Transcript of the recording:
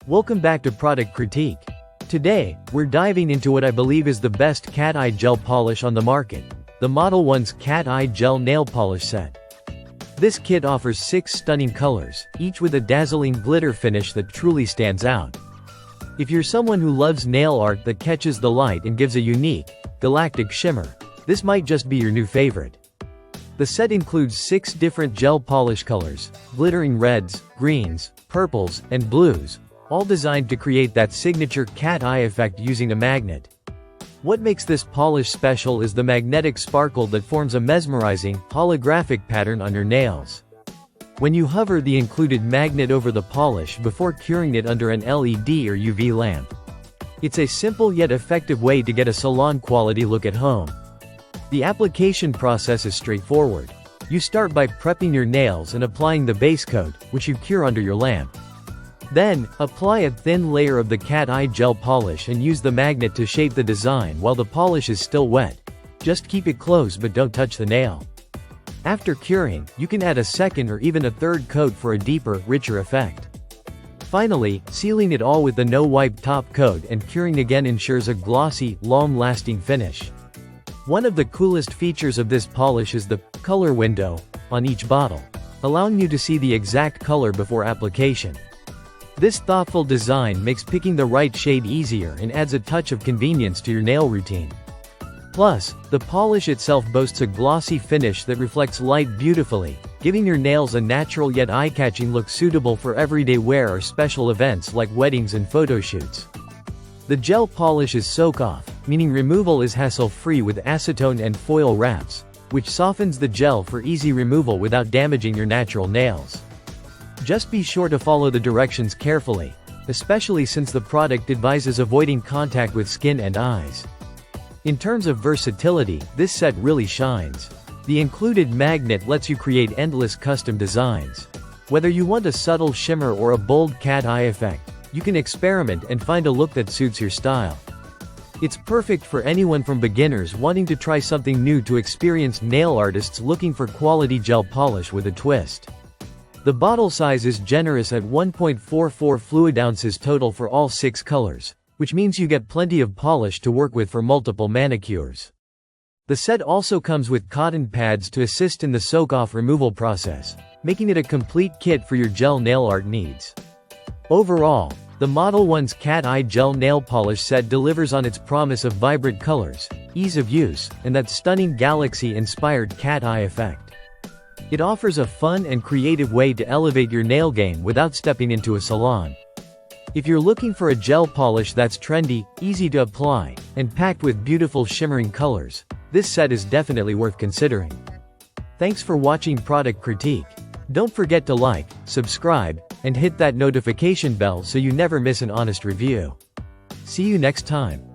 Welcome back to Product Critique. Today, we're diving into what I believe is the best Cateye gel polish on the market, the modelones Cateye Gel Nail Polish Set. This kit offers 6 stunning colors, each with a dazzling glitter finish that truly stands out. If you're someone who loves nail art that catches the light and gives a unique, galactic shimmer, this might just be your new favorite. The set includes 6 different gel polish colors, glittering reds, greens, purples, and blues, all designed to create that signature cat eye effect using a magnet. What makes this polish special is the magnetic sparkle that forms a mesmerizing, holographic pattern on your nails. When you hover the included magnet over the polish before curing it under an LED or UV lamp. It's a simple yet effective way to get a salon-quality look at home. The application process is straightforward. You start by prepping your nails and applying the base coat, which you cure under your lamp. Then, apply a thin layer of the Cateye gel polish and use the magnet to shape the design while the polish is still wet. Just keep it close but don't touch the nail. After curing, you can add a second or even a third coat for a deeper, richer effect. Finally, sealing it all with the no-wipe top coat and curing again ensures a glossy, long-lasting finish. One of the coolest features of this polish is the color window on each bottle, allowing you to see the exact color before application. This thoughtful design makes picking the right shade easier and adds a touch of convenience to your nail routine. Plus, the polish itself boasts a glossy finish that reflects light beautifully, giving your nails a natural yet eye-catching look suitable for everyday wear or special events like weddings and photo shoots. The gel polish is soak-off, meaning removal is hassle-free with acetone and foil wraps, which softens the gel for easy removal without damaging your natural nails. Just be sure to follow the directions carefully, especially since the product advises avoiding contact with skin and eyes. In terms of versatility, this set really shines. The included magnet lets you create endless custom designs. Whether you want a subtle shimmer or a bold cat eye effect, you can experiment and find a look that suits your style. It's perfect for anyone from beginners wanting to try something new to experienced nail artists looking for quality gel polish with a twist. The bottle size is generous at 1.44 fluid ounces total for all 6 colors, which means you get plenty of polish to work with for multiple manicures. The set also comes with cotton pads to assist in the soak-off removal process, making it a complete kit for your gel nail art needs. Overall, the modelones Cateye Gel Nail Polish Set delivers on its promise of vibrant colors, ease of use, and that stunning galaxy-inspired cat eye effect. It offers a fun and creative way to elevate your nail game without stepping into a salon. If you're looking for a gel polish that's trendy, easy to apply, and packed with beautiful shimmering colors, this set is definitely worth considering. Thanks for watching Product Critique. Don't forget to like, subscribe, and hit that notification bell so you never miss an honest review. See you next time.